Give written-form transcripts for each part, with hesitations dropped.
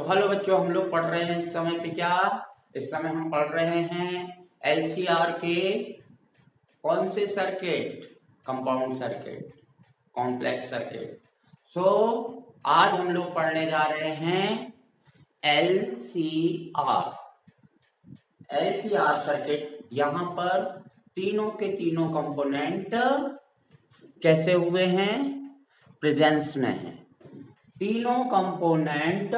तो हेलो बच्चों, हम लोग पढ़ रहे हैं इस समय पे क्या। इस समय हम पढ़ रहे हैं एलसीआर के कौन से circuit, compound circuit, complex circuit. So आज हम लोग पढ़ने जा रहे हैं एलसीआर। एलसीआर सर्किट, यहाँ पर तीनों के तीनों कंपोनेंट कैसे हुए हैं, प्रेजेंस में है। तीनों कंपोनेंट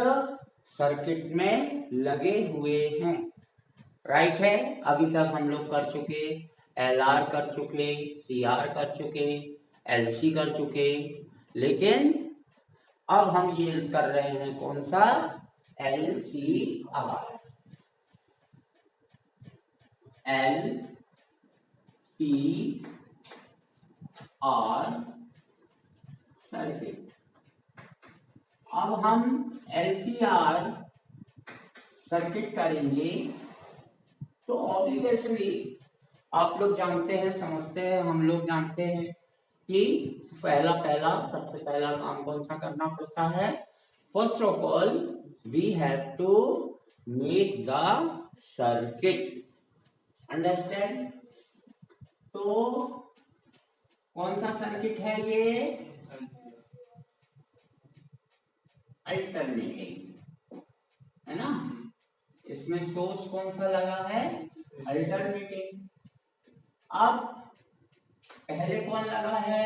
सर्किट में लगे हुए हैं, राइट है। अभी तक हम लोग कर चुके, एलआर कर चुके, सीआर कर चुके, एलसी कर चुके, लेकिन अब हम ये कर रहे हैं कौन सा, एलसीआर। LCR circuit. अब हम एलसीआर सर्किट करेंगे तो ऑब्वियसली आप लोग जानते हैं, समझते हैं, हम लोग जानते हैं कि सबसे पहला काम कौन सा करना पड़ता है। First of all we have to make the circuit, understand. तो कौन सा सर्किट है ये, अल्टरनेटिंग, है ना। इसमें सोर्स कौन सा लगा है, अल्टरनेटिंग। अब पहले कौन लगा है,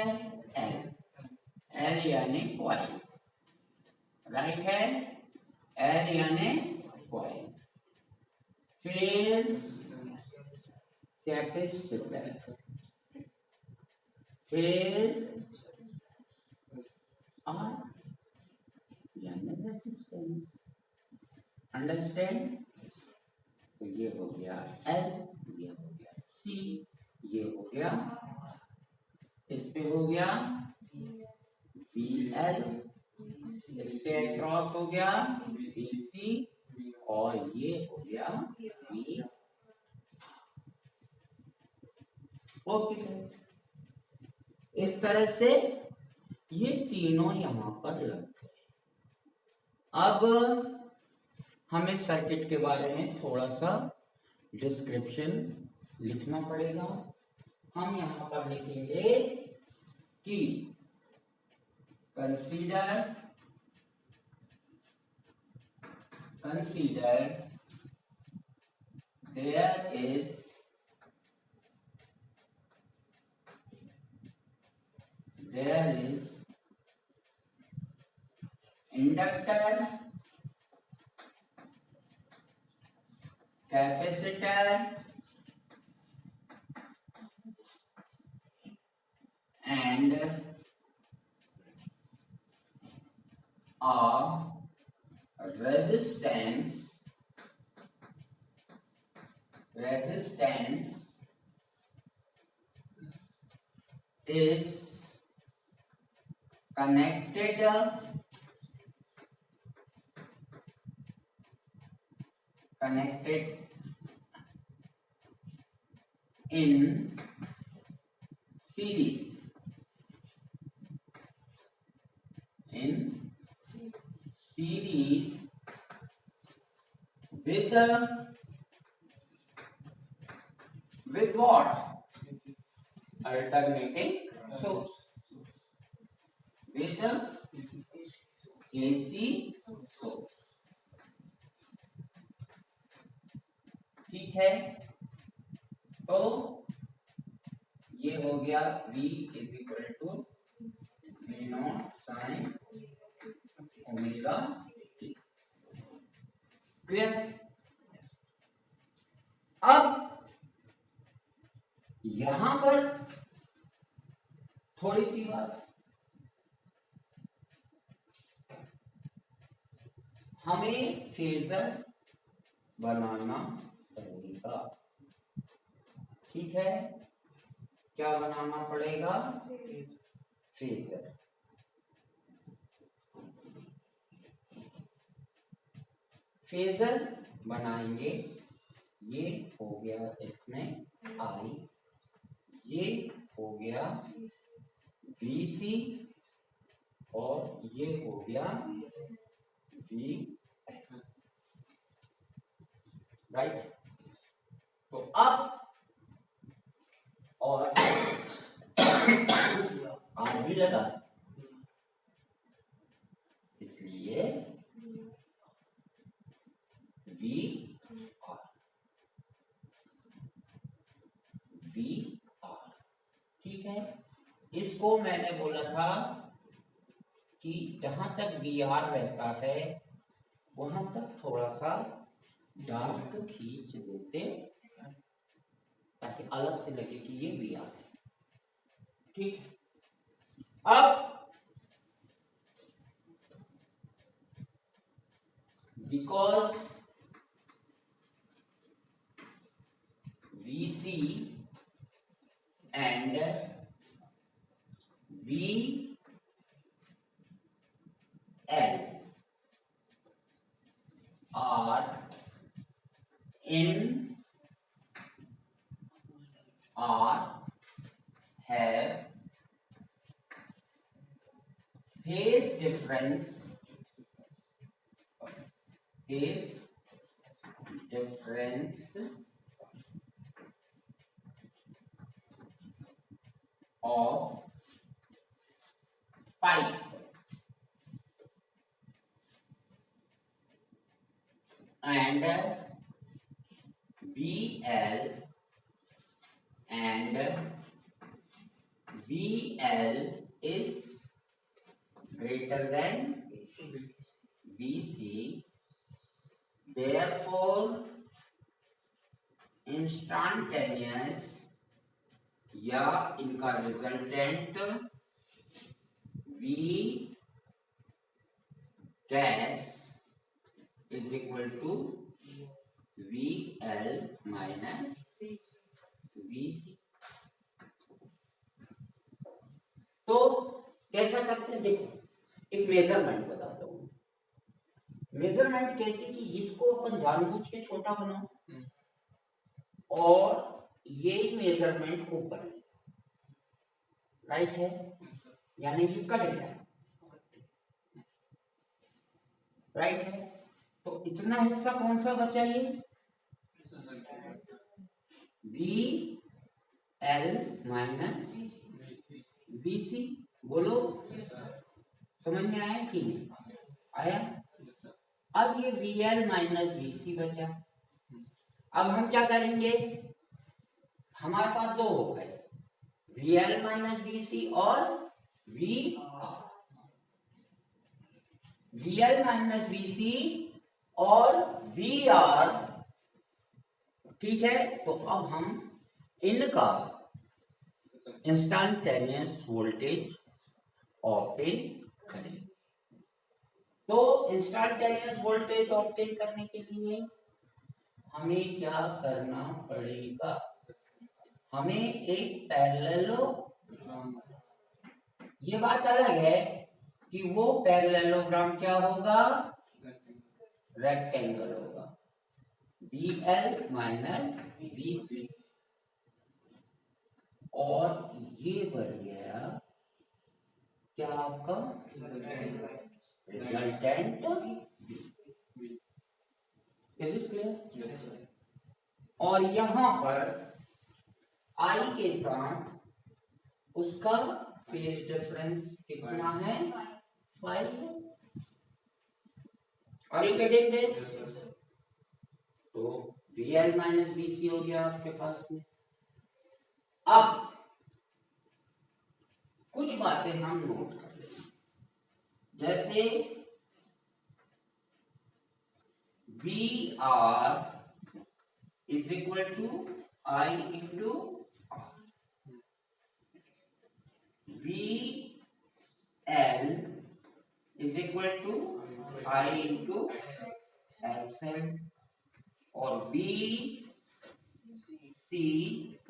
एल, एल यानी कॉइल, राइट है, एल यानी कॉइल। फिर कैपेसिटर, फिर आर यानी रेजिस्टेंस, अंडरस्टैंड। तो ये हो गया एल, ये हो गया सी, ये हो गया, इस पे हो गया वी एल, इसके क्रॉस हो गया वी सी, और ये हो गया वी। ओके, इस तरह से ये तीनों यहां पर लग गए। अब हमें सर्किट के बारे में थोड़ा सा डिस्क्रिप्शन लिखना पड़ेगा। हम यहां पर लिखेंगे कि consider there is inductor, capacitor and a resistance is connected in series with what, alternating source, with AC source, ठीक है। तो ये हो गया V is equal to V naught sine omega t, clear. अब यहां पर थोड़ी सी बात, हमें फेजर बनाना पड़ेगा, ठीक है। क्या बनाना पड़ेगा, फेजर। फेजर बनाएंगे, ये हो गया इसमें आई, ये हो गया VC, और ये हो गया V, राइट। तो अब और आर भी लगा, इसलिए वी आर, वी आर, ठीक है। इसको मैंने बोला था कि जहां तक वी आर रहता है वहां तक थोड़ा सा डार्क खींच देते ताकि अलग से लगे कि ये वी आर है, ठीक है। अब because VC and VL are in are have phase difference of pi and VL and VL is greater than VC, therefore instantaneous या इनका resultant V dash is equal to VL minus VC। तो कैसा करते हैं, देखो एक measurement बताता हूं। मेजरमेंट कैसे कि इसको अपन जानबूझ के छोटा बनाओ और ये मेजरमेंट ऊपर, राइट है, यानी कि कट गया, राइट है। तो इतना हिस्सा कौन सा बचा, ये वी एल माइनस VC। बोलो समझ में आया कि नहीं आया। अब ये VL माइनस VC बचा। अब हम क्या करेंगे, हमारे पास दो हो गए, VL माइनस VC और VL माइनस VC और VR, ठीक है। तो अब हम इनका इंस्टेंटेनियस वोल्टेज ऑब्टेन करें। तो इंस्टेंटेनियस वोल्टेज ऑब्टेन करने के लिए हमें क्या करना पड़ेगा, हमें एक पैरेललोग्राम, ये बात अलग है कि वो पैरेललोग्राम क्या होगा, रेक्टेंगल होगा, VL माइनस VC, और ये बन गया क्या आपका resultant. Is it clear? Yes sir. और यहां पर I के साथ उसका फेज डिफरेंस कितना है, 5 है। और यू गेटिंग दिस? तो VL माइनस VC हो गया आपके पास में। अब कुछ बातें हम नोट कर लेंगे, जैसे VR is equal to I into R, VL is equal to I into XL, और VC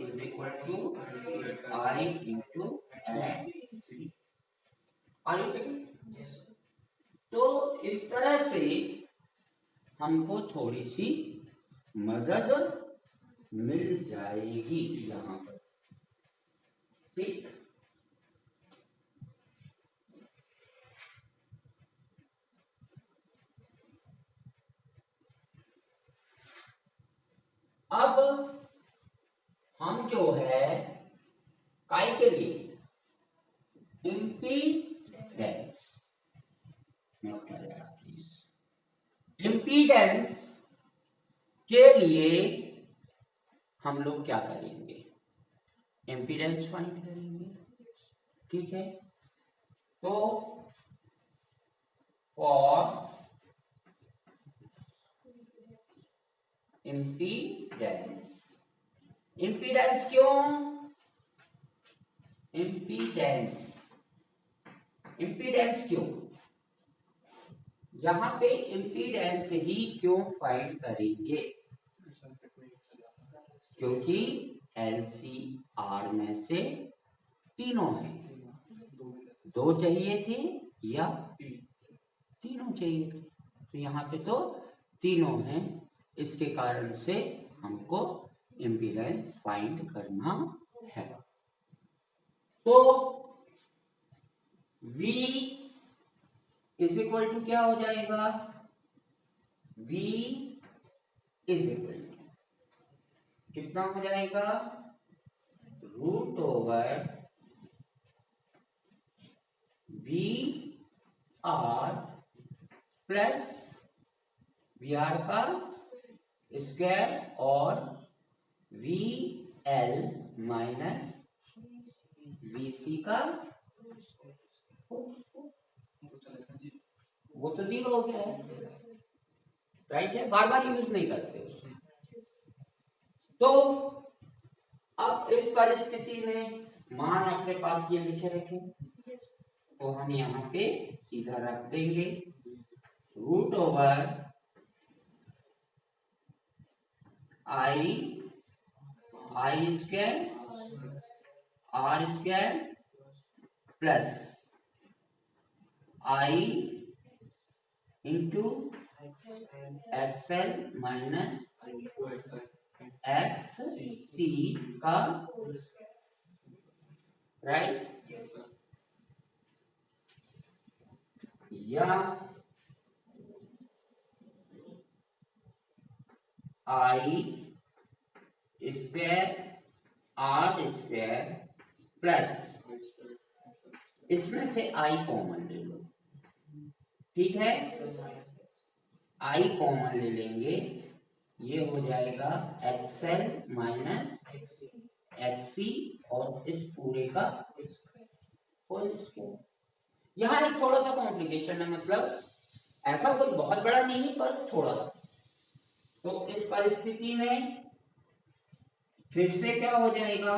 is equal to I into XC। तो इस तरह से हमको थोड़ी सी मदद मिल जाएगी यहाँ पर, ठीक। अब हम जो है काय के लिए इम्पीडेंस के लिए हम लोग क्या करेंगे, इम्पीडेंस फाइंड करेंगे। ठीक है, तो फॉर इम्पीडेंस, इम्पीडेंस क्यों, इम्पीडेंस क्यों, यहां पे इम्पीडेंस ही क्यों फाइंड करेंगे, क्योंकि LCR में से तीनों है, दो चाहिए थे या तीनों चाहिए थे, तो यहाँ पे तो तीनों हैं, इसके कारण से हमको इम्पीडेंस फाइंड करना है। तो V इज इक्वल टू क्या हो जाएगा, V इज इक्वल टू कितना हो जाएगा, √/VR प्लस VR का स्क्वायर और VL माइनस VC का, वो तो 0 हो गया है, राइट है, बार बार यूज नहीं करते उसको। तो अब इस परिस्थिति में मान अपने पास ये लिखे रखें, तो हम यहाँ पे सीधा रख देंगे √/I square R square plus I into XL minus XC का, राइट, या I square R square plus, इसमें से I कॉमन ले लो, ठीक है, I कॉमन ले लेंगे, ये हो जाएगा XL माइनस XC और इस पूरे का होल स्क्वायर। यहाँ एक थोड़ा सा कॉम्प्लिकेशन है, मतलब ऐसा कोई बहुत बड़ा नहीं पर थोड़ा सा। तो इस परिस्थिति में फिर से क्या हो जाएगा,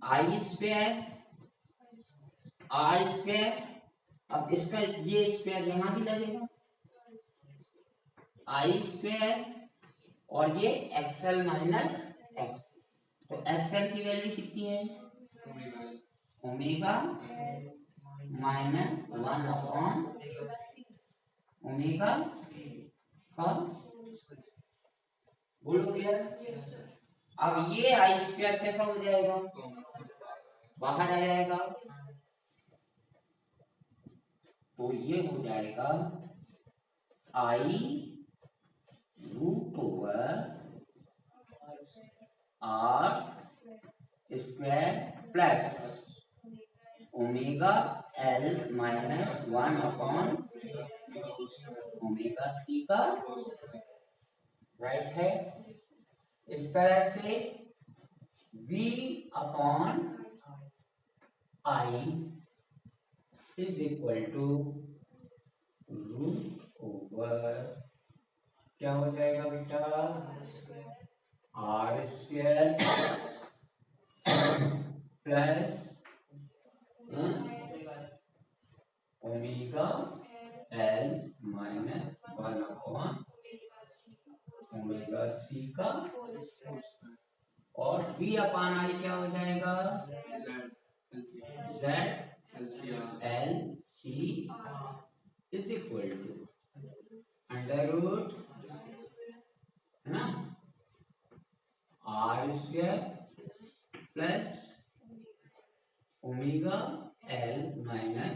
I स्क्वायर R स्क्वायर, अब इसका ये स्क्वायर यहां भी लगेगा, I स्क्वायर और ये XL माइनस X, तो XL की वैल्यू कितनी है, ओमेगा माइनस 1/ओमेगा का, बोलो क्लियर। अब ये I स्क्वायर कैसा हो जाएगा, बाहर आ जाएगा, तो ये हो जाएगा I √/R square plus omega L minus 1/ओमेगा C का, राइट है। इस तरह से V/I इज इक्वल टू √/, क्या हो जाएगा बेटा, R square plus omega L minus 1/ओमेगा C का, और V/I क्या हो जाएगा, ZLCR इज इक्वल टू √, है ना, R square plus omega L minus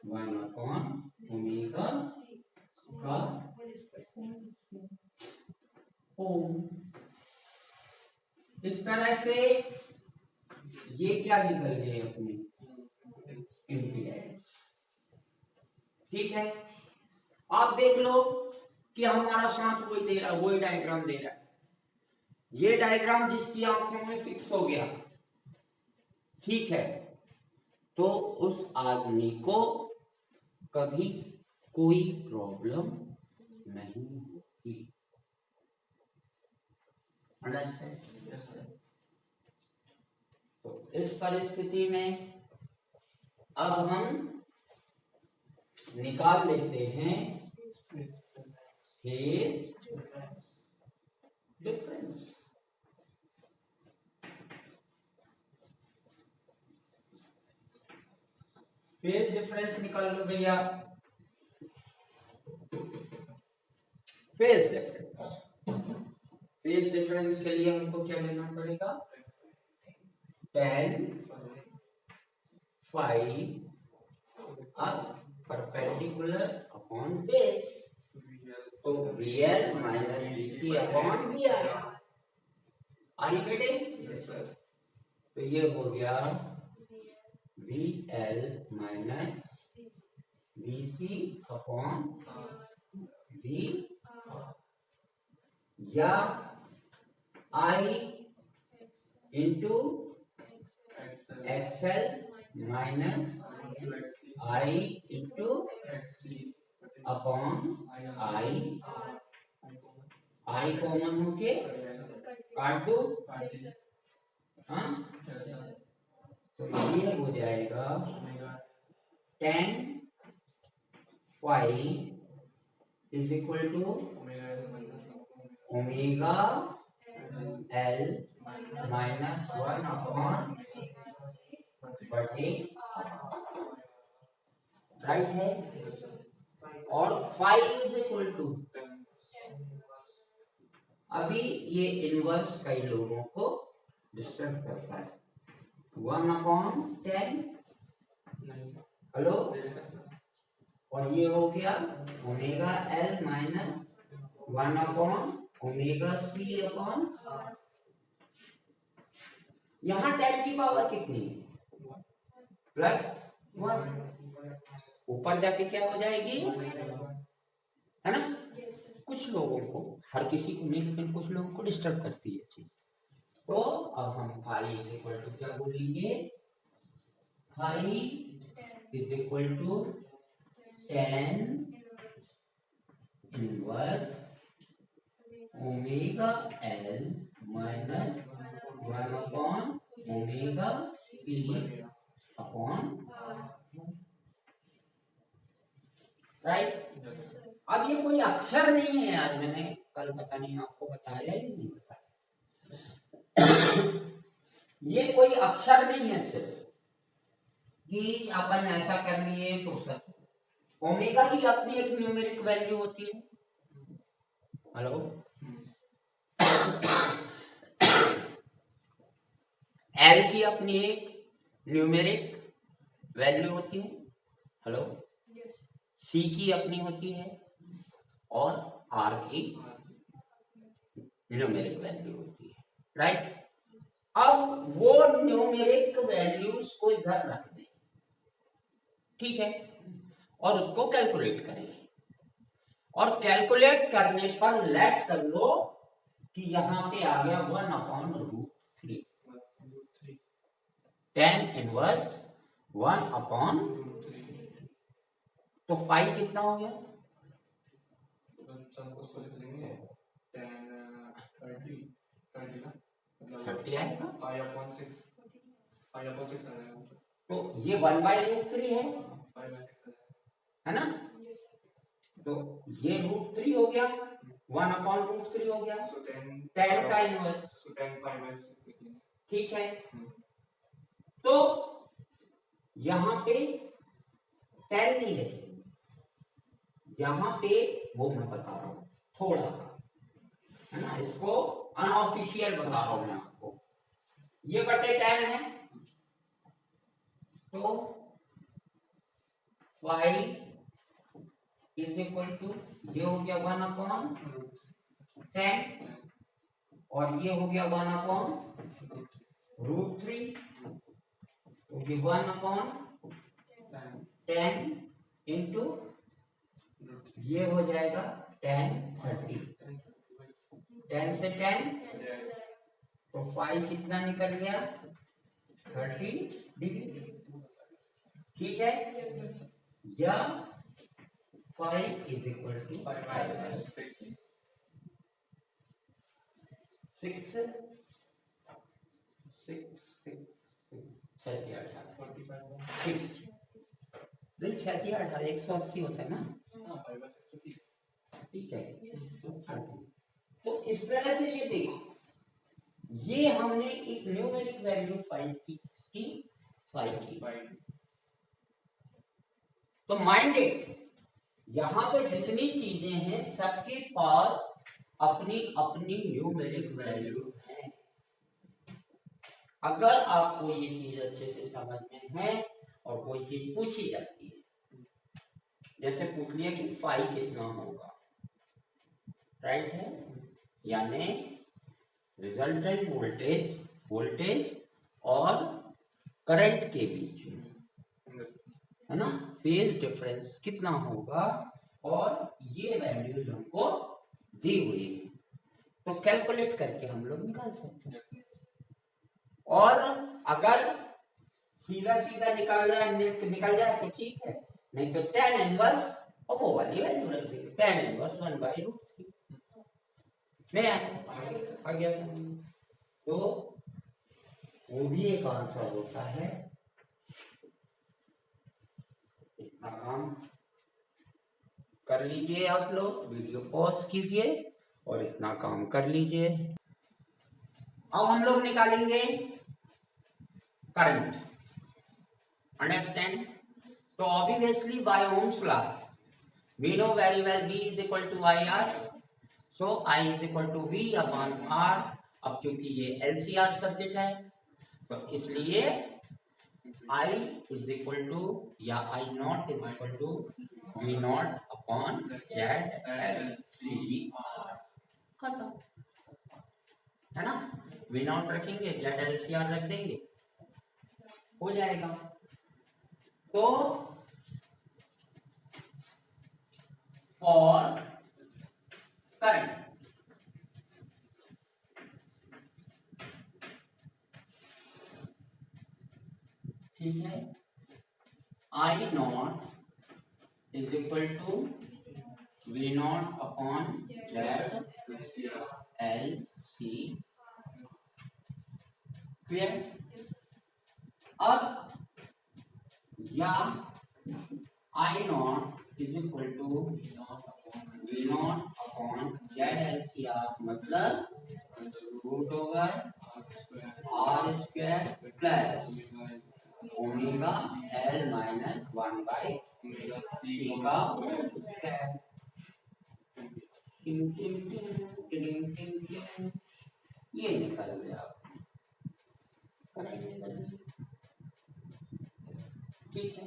1 upon omega का ओम। इस तरह से ये क्या निकल गए अपने इम्पीडेंस। ठीक है, आप देख लो कि हमारा सांस वही दे रहा है, वही डायग्राम दे रहा है। ये डायग्राम जिसकी आंखों में फिक्स हो गया, ठीक है, तो उस आदमी को कभी कोई प्रॉब्लम नहीं होती। तो इस परिस्थिति में अब हम निकाल लेते हैं फेज डिफरेंस। फेज डिफरेंस निकाल लो भैया। फेज डिफरेंस के लिए हमको क्या लेना पड़ेगा? tan phi perpendicular upon base, तो VL minus VC upon VI। Are you getting? Yes sir. तो ये हो गया VL minus VC upon V, या I into XL minus I into upon I common होके काट दो। हाँ, तो ये हो जाएगा tan phi is equal to omega L minus 1 upon बटे, राइट है। और फाई इज इक्वल टू, अभी ये इनवर्स कई लोगों को डिस्टर्ब करता है, 1 अपॉन 10। हेलो, और ये हो गया omega L minus 1 upon omega C upon, यहाँ 10 की पावर कितनी है? प्लस 1, ऊपर जाके क्या हो जाएगी, है ना। कुछ लोगों को, हर किसी को नहीं, लेकिन कुछ लोगों को डिस्टर्ब करती है चीज। तो अब हम फाई इज इक्वल टू क्या बोलेंगे? Phi is equal to tan inverse omega L minus 1 upon omega C upon, right. अब ये कोई अक्षर नहीं है यार, मैंने कल पता नहीं आपको बताया या नहीं बताया। ये कोई अक्षर नहीं है सिर्फ कि अपन ऐसा कर लिए तो सर, ओमेगा की अपनी एक न्यूमेरिक वैल्यू होती है। हेलो, एल की अपनी एक न्यूमेरिक वैल्यू होती है। हेलो, सी की अपनी होती है, और आर की न्यूमेरिक वैल्यू होती है, राइट। अब वो न्यूमेरिक वैल्यूज को इधर रख दें, ठीक है, और उसको कैलकुलेट करें, और कैलकुलेट करने पर लेट कर लो कि यहां पे आ गया 1 अपॉन √3, tan इनवर्स 1 अपॉन, तो पाई कितना हो गया? 30 आएगा, तो ये 1/√3 है ना। तो ये √3 हो गया, 1 अपॉन √3 हो गया, 10 का इनवर्स, ठीक है। तो यहां पे 10 नहीं लिखेंगे, यहां पे वो मैं बता रहा हूं थोड़ा सा, है ना, इसको अनऑफिशियल बता रहा हूं मैं आपको। ये बटे 10 है, तो फाइव इज इक्वल टू, ये हो गया 1/10 और ये हो गया 1/√3, तो ये 1/10 इंटू ये हो जाएगा 10/30, 10 से 10 तो 5 कितना निकल गया 30 डिग्री, ठीक है। या 5 इज इक्वल टू 6 180 होता है ना, ठीक है। तो इस तरह से ये देखो, ये हमने एक न्यूमेरिक वैल्यू फाइंड की, इसकी 5 की। तो माइंडेड, यहां पे जितनी चीजें हैं सबके पास अपनी अपनी न्यूमेरिक वैल्यू है। अगर आपको ये चीज अच्छे से समझ में है और कोई चीज पूछी जाती है, जैसे पूछ लिया कि 5 कितना होगा, राइट है, यानी रिजल्टेंट वोल्टेज और करंट के बीच में, है ना, फेज डिफरेंस कितना होगा, और ये वैल्यूज हमको दी हुई है, तो कैलकुलेट करके हम लोग निकाल सकते हैं। और अगर सीधा सीधा निकल जाए तो ठीक है, नहीं तो tan इनवर्स और वो वाली वैल्यू रख देंगे, tan इनवर्स 1/√3 नहीं आ गया। तो वो भी एक आंसर होता है। इतना काम कर लीजिए आप लोग, वीडियो पॉज कीजिए और इतना काम कर लीजिए। अब हम लोग निकालेंगे करंट, अंडरस्टैंड। तो obviously by Ohm's law we know very well V is equal to IR, so I is equal to V upon R। अब चूंकि ये LCR सब्जेक्ट है तो इसलिए I इज इक्वल टू या I naught is equal to V naught upon ZLCR, खत्म, है ना। V नॉट रखेंगे, ZLCR रख देंगे, हो जाएगा। तो और करंट, ठीक है, I naught is equal to V naught upon ZLC, clear. अब या I naught is equal to V naught upon ZLCR, मतलब √R² plus omega L minus 1/c का होल स्क्वायर। ये निकल गया, करंट निकल गया, ठीक है।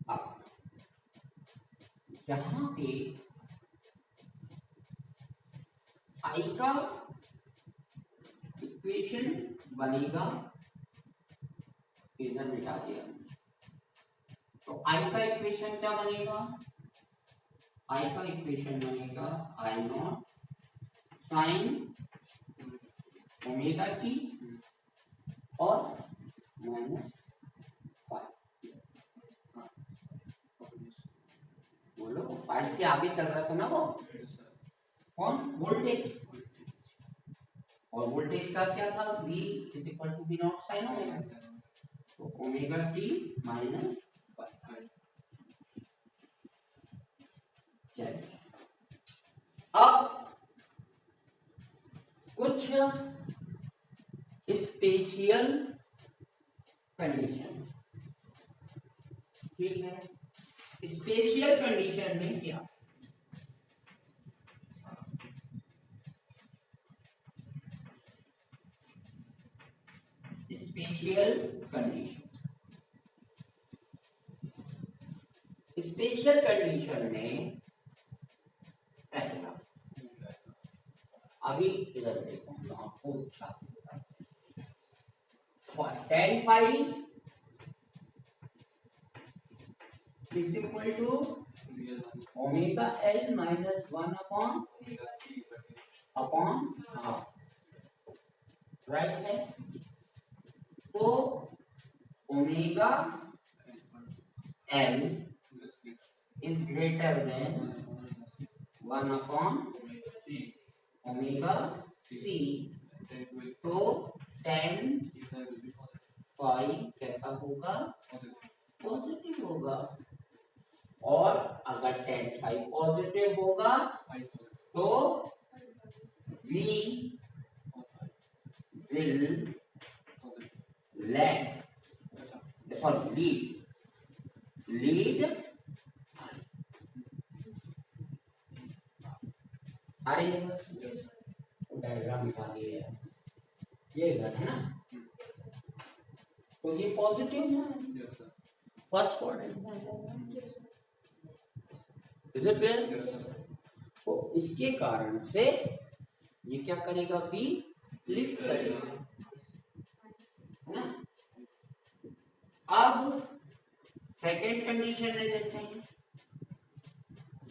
अब यहाँ पे I का इक्वेशन बनेगा, इधर मिटा दिया, तो I का इक्वेशन क्या बनेगा, I का इक्वेशन बनेगा I not sine omega T और माइनस 5, बोलो 5 से आगे चल रहा था ना वो कौन, वोल्टेज, और वोल्टेज का क्या था, V is equal to V naught sine omega, तो ओमेगा टी माइनस 5। अब कुछ स्पेशल कंडीशन, ठीक है। स्पेशल कंडीशन में क्या, स्पेशल कंडीशन, इनिशियल कंडीशन में पहला, अभी इधर देखो यहाँ पूछा tan phi is equal to omega L minus 1 upon half, right है। तो omega L is greater than 1 upon omega C, तो tan phi कैसा होगा, पॉजिटिव होगा। और अगर tan phi पॉजिटिव होगा तो V will lead अरे डायग्राम बता दिए, ये घर है ना, तो ये पॉजिटिव है first quadrant, is it clear? तो इसके कारण से ये क्या करेगा, बी लीड करेगा, है ना। अब सेकेंड कंडीशन ले लेते हैं,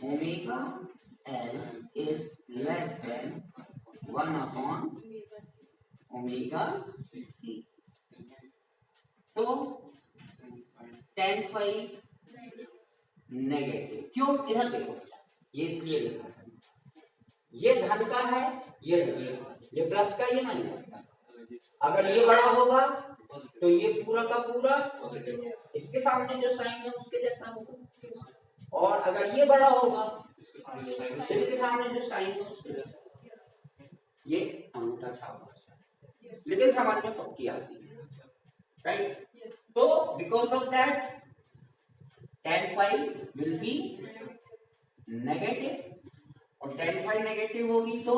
omega L is less than 1 upon omega C, तो tan phi नेगेटिव, क्यों? इधर देखो, ये इसलिए लिखा है, ये धन का है, ये प्लस का, ये माइनस का। अगर ये बड़ा होगा तो ये पूरा का पूरा इसके सामने जो साइन है उसके जैसा होगा, और अगर ये बड़ा होगा इसके सामने जो साइन है उसके जैसा। ये अंगूठा छाप, लेकिन समझ में पक्की आती है, राइट। तो because of that tan phi will be negative, और tan phi नेगेटिव होगी तो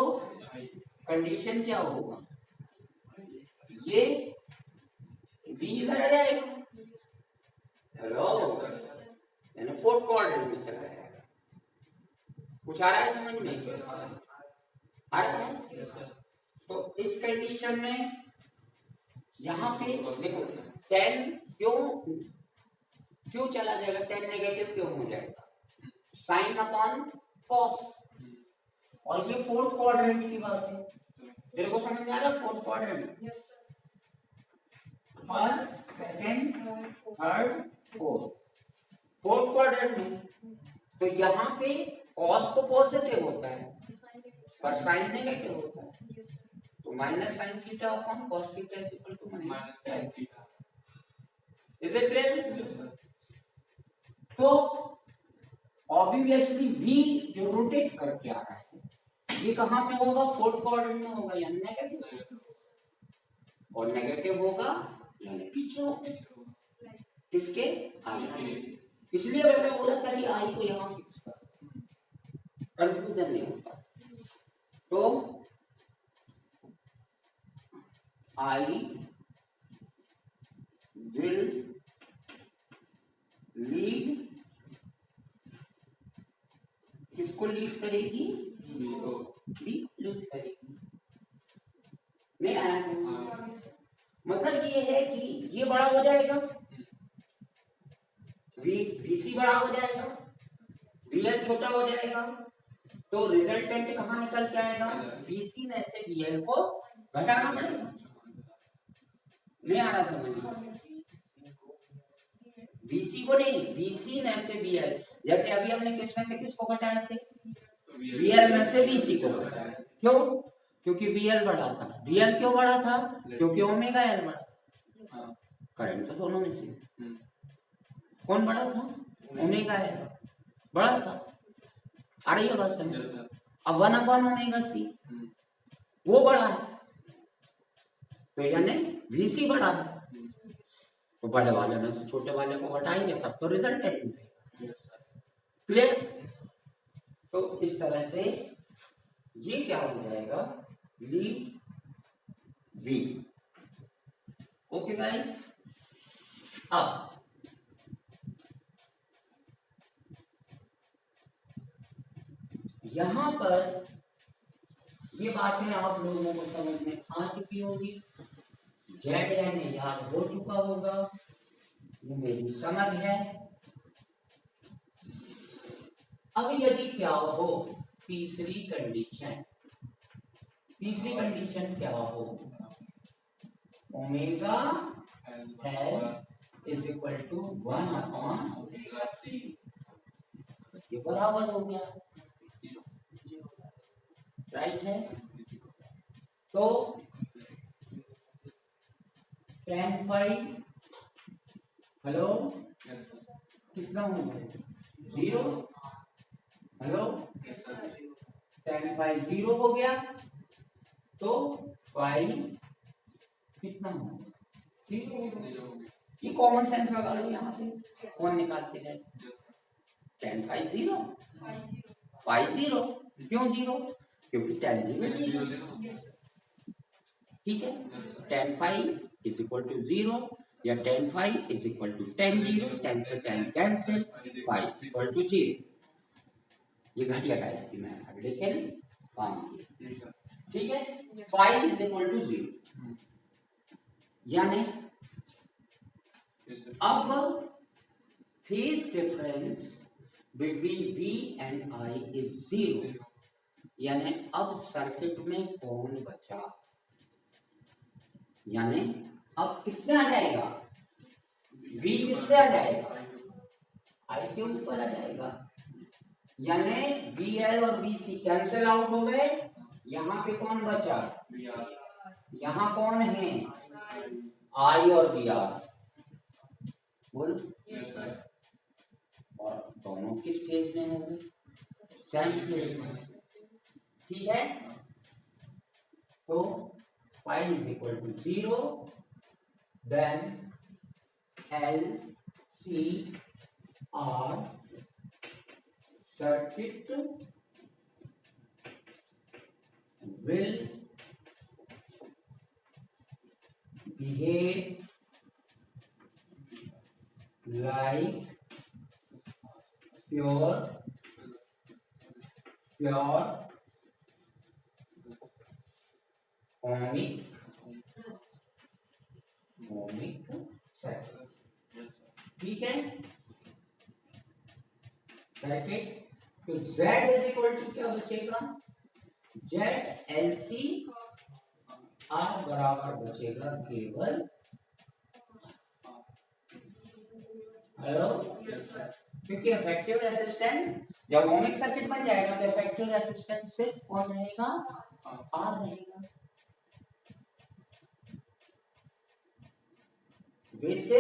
कंडीशन क्या होगा, ये v इधर आ जाएगा, हेलो, यानी फोर्थ क्वाड्रेंट में चला जाएगा। कुछ आ रहा है समझ में, आ रहा है? तो इस कंडीशन में यहाँ पे देखो tan क्यों चला जाएगा, tan नेगेटिव क्यों हो जाएगा, साइन अपॉन कॉस, और ये फोर्थ क्वाड्रेंट की बात है, तेरे को समझ में आ रहा है? Fourth quadrant, first second third fourth quadrant में, तो यहाँ पे कॉस तो पॉजिटिव होता है पर साइन नेगेटिव होता है, तो minus sine theta upon cos theta is equal to minus tan theta, is it clear? तो ऑब्वियसली v जो रोटेट करके आ रहा है ये कहाँ पे होगा, फोर्थ क्वाड्रेंट में होगा, यानी नेगेटिव, और नेगेटिव होगा यानी पीछे होगा, किसके, आई के। इसलिए मैंने बोला था कि आई को यहाँ फिक्स कर, कंफ्यूजन नहीं होता। तो आई विल लीड, किसको लीड करेगी, लीड करेगी, नहीं आना चाहिए। मतलब ये है कि ये बड़ा हो जाएगा, VC बड़ा हो जाएगा, VL छोटा हो जाएगा, तो रिजल्टेंट कहाँ निकल के आएगा, VC में से VL को घटाना पड़ेगा, नहीं आ रहा समझ, VC को नहीं, VC में से VL, जैसे अभी हमने किस में से किसको घटाए थे, VL में से VC को घटाया, क्यों, क्योंकि VL बड़ा था। VL क्यों बड़ा था, क्योंकि ओमेगा L बड़ा था, करंट तो दोनों में से कौन बड़ा था, ओमेगा L बड़ा था, आ रही है बात समझ। अब 1 अपॉन ओमेगा C वो बड़ा है, तो यानी VC बड़ा है, तो बड़े वाले में से छोटे वाले को घटाएंगे तब तो रिजल्टेंट मिलेगा, क्लियर। तो इस तरह से ये क्या हो जाएगा, लीड V, ओके गाइस। अब यहाँ पर ये बातें आप लोगों को समझ में आ चुकी होगी, जेड यानी याद हो चुका होगा, ये मेरी समझ है। अब यदि क्या हो तीसरी कंडीशन क्या हो, omega L is equal to 1/c, ये बराबर हो गया, राइट है। तो tan फाई हेलो कितना हो गया 0, हेलो tan फाई 0 हो गया, तो फाई कितना हो गया 0। ये कॉमन सेंस लगा लो, यहाँ पे कौन निकालते हैं, tan फाई 0 फाई 0, क्यों 0, क्योंकि tan 0, ठीक है। tan phi is equal to 0 या tan phi is equal to tan 0, tan से tan cancel, phi equal to 0। ये घटिया टाइप की मैं लेकिन काम की, ठीक है। फाई इज इक्वल टू 0, यानी अब phase difference between V and I is 0, यानी अब सर्किट में कौन बचा, यानी अब किसमें आ जाएगा, V किस पे आ जाएगा, I के ऊपर आ जाएगा, यानी VL और VC कैंसिल आउट हो गए, यहाँ पे कौन बचा, यहाँ कौन है, I और VR, बोलो और दोनों किस फेज में होंगे, सेम फेज में, ठीक है। तो phi is equal to 0, then L C R circuit will behave like pure ohmic circuit, ठीक है। सर्किट तो Z इज इक्वल टू क्या बचेगा, ZLC R बराबर बचेगा केवल, हेलो, क्योंकि इफेक्टिव रेजिस्टेंस जब ओमिक सर्किट बन जाएगा तो इफेक्टिव रेजिस्टेंस सिर्फ कौन रहेगा, R रहेगा, which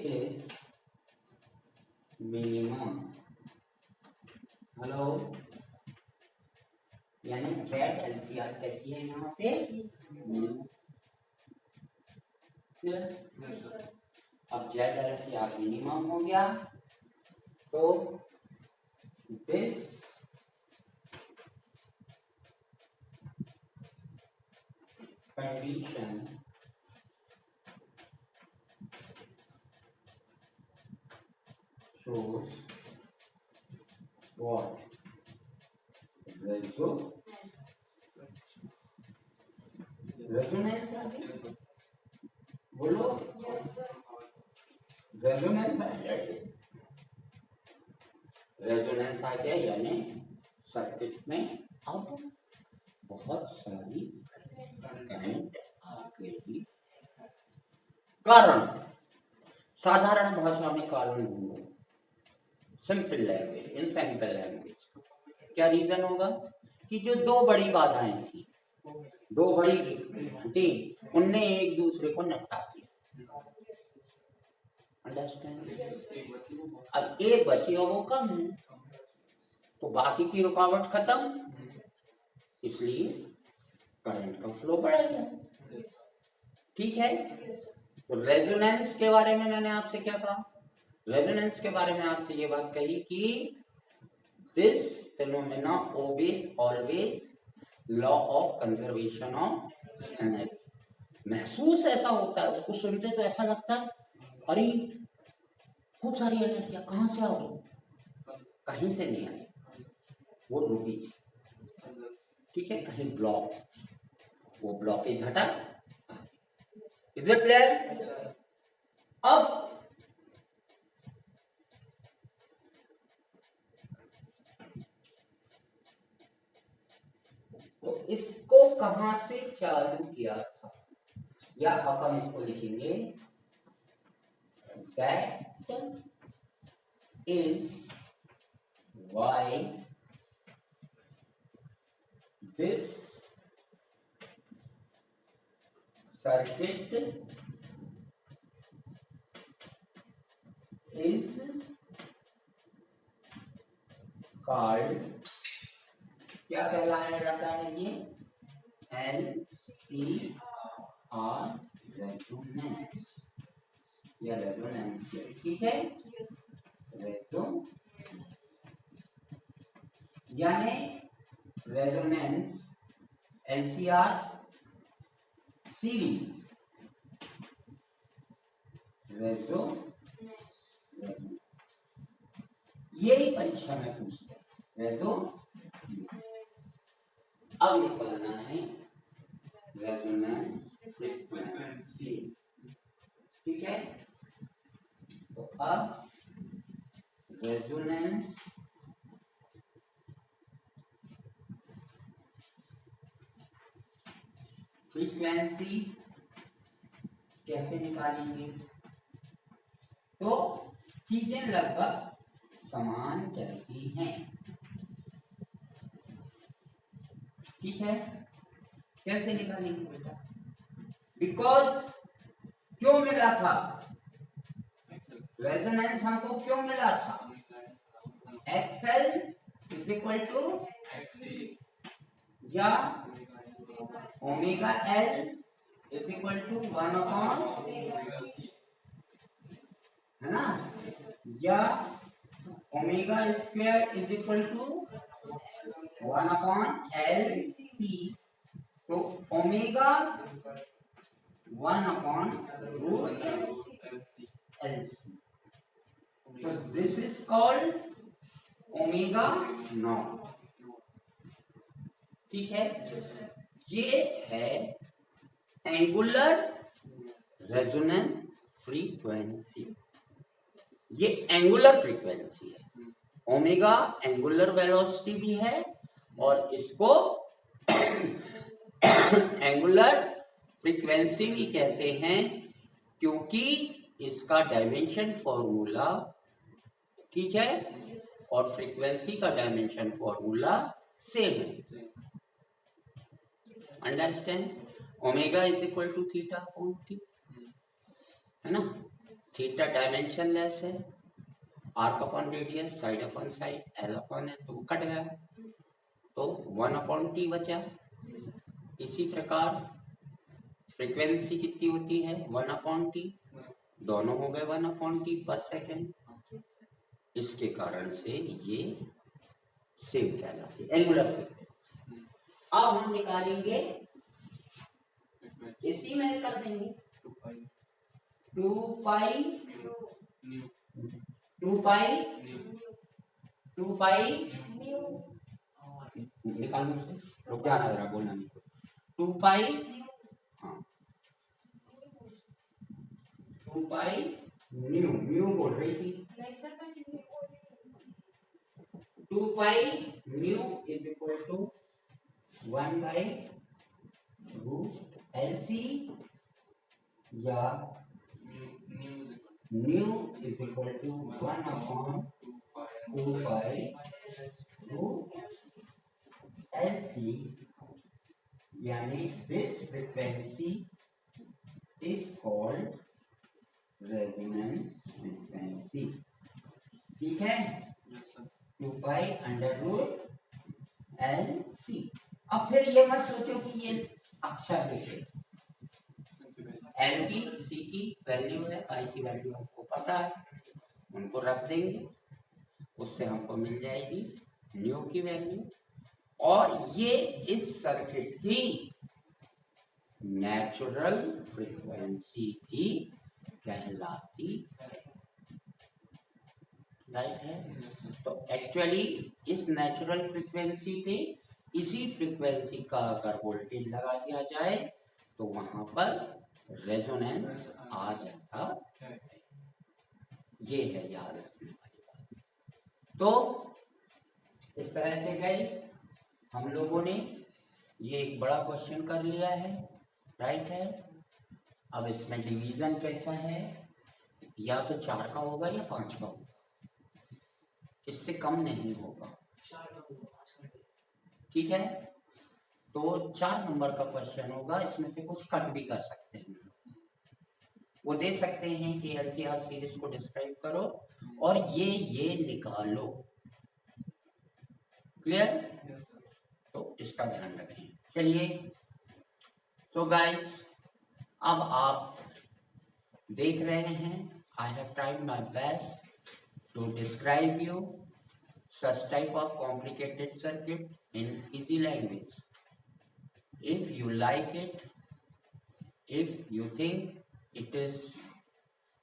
is minimum, हेलो, यानी ZLCR कैसी है यहाँ पे, अब ZLCR मिनिमम हो गया, तो this condition shows what, resonance आ गया, बोलो रेजोनेंस आ गया, रेजोनेंस आ गया, यानी सर्किट में अब बहुत सारी करंट आ गई। कारण, साधारण भाषा में कारण ढूंढो, simple language, in simple language क्या रीजन होगा कि जो दो बड़ी बाधाएं थी, दो बड़ी थी, उनने एक दूसरे को निपटा दिया, अंडरस्टैंड। अब एक बची और वो कम है, तो बाकी की रुकावट खत्म, इसलिए करंट का फ्लो बढ़ेगा, ठीक है। तो रेजोनेंस के बारे में मैंने आपसे क्या कहा, रेजोनेंस के बारे में आपसे ये बात कही कि this phenomena obeys always law of conservation of energy. महसूस ऐसा होता है, उसको सुनते तो ऐसा लगता है अरे खूब सारी एनर्जी कहाँ से आ गई, कहीं से नहीं आई, वो रुकी थी, ठीक है, कहीं ब्लॉक थी, वो ब्लॉकेज हटा। Is it clear? अब तो इसको कहां से चालू किया था, या अपन इसको लिखेंगे that is why this circuit is called, क्या कहलाया जाता है ये, LCR रेजोनेंस या रेजोनेंस, ठीक है, यानी रेजोनेंस LCR सीरीज यही परीक्षा में पूछते हैं, अब निकालना है रेजोनेंस फ्रीक्वेंसी, ठीक है। तो अब रेजोनेंस फ्रीक्वेंसी कैसे निकालेंगे, तो चीजें लगभग समान चलती हैं, ठीक है। कैसे निकालेंगे बेटा, बिकॉज क्यों मिला था रेजोनेंस, हमको क्यों मिला था, XL इज इक्वल टू या omega L is equal to 1/, है ना, या omega square is equal to 1/LC, तो ओमेगा 1/√LC, तो this is called omega nought, ठीक है। ये है एंगुलर रेजोनेंस फ्रीक्वेंसी, ये एंगुलर फ्रीक्वेंसी है, ओमेगा एंगुलर वेलोसिटी भी है और इसको एंगुलर फ्रीक्वेंसी भी कहते हैं, क्योंकि इसका डायमेंशन फॉर्मूला, ठीक है, और फ्रीक्वेंसी का डायमेंशन फॉर्मूला सेम है, understand. Omega is equal to theta upon T, है ना, थीटा डायमेंशन लेस है, arc upon radius, side upon side, L upon L, तो कट गया, तो 1/t बचा। इसी प्रकार फ्रीक्वेंसी कितनी होती है, 1/t, दोनों हो गए 1/t पर सेकेंड, इसके कारण से ये सेम कहलाती है एंगुलर फ्रीक्वेंसी। अब हम निकालेंगे, इसी में कर देंगे 2 पाई निकालने से रुक जाना जरा, बोलना नहीं, 2 पाई, हाँ 2 पाई म्यू बोल रही थी, 2 pi mu is equal to 1/√LC या mu is equal to 1/2π√LC, यानी this frequency is called resonance frequency, ठीक है, 2π√LC। अब फिर ये मत सोचो कि ये अक्षर लिखे, L की C की वैल्यू है, I की वैल्यू हमको पता है, उनको रख देंगे, उससे हमको मिल जाएगी न्यू की वैल्यू, और ये इस सर्किट की नेचुरल फ्रीक्वेंसी भी कहलाती है, राइट है। तो एक्चुअली इस नेचुरल फ्रीक्वेंसी पे इसी फ्रीक्वेंसी का अगर वोल्टेज लगा दिया जाए तो वहां पर रेजोनेंस आ जाता है। ये है याद रखने वाली बात। तो इस तरह से गए हम लोगों ने, ये एक बड़ा क्वेश्चन कर लिया है, राइट है। अब इसमें डिवीजन कैसा है, या तो 4 का होगा या 5 का होगा, इससे कम नहीं होगा, ठीक है। तो 4 नंबर का क्वेश्चन होगा, इसमें से कुछ कट भी कर सकते हैं। वो दे सकते हैं कि एलसीआर सीरीज को डिस्क्राइब करो और ये निकालो, क्लियर। तो इसका ध्यान रखें। चलिए, सो गाइस, अब आप देख रहे हैं, I have tried my best to describe you such type of complicated circuit in easy language. If you like it, if you think it is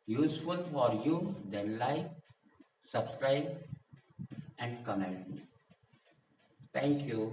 useful for you, then like, subscribe and comment. Thank you.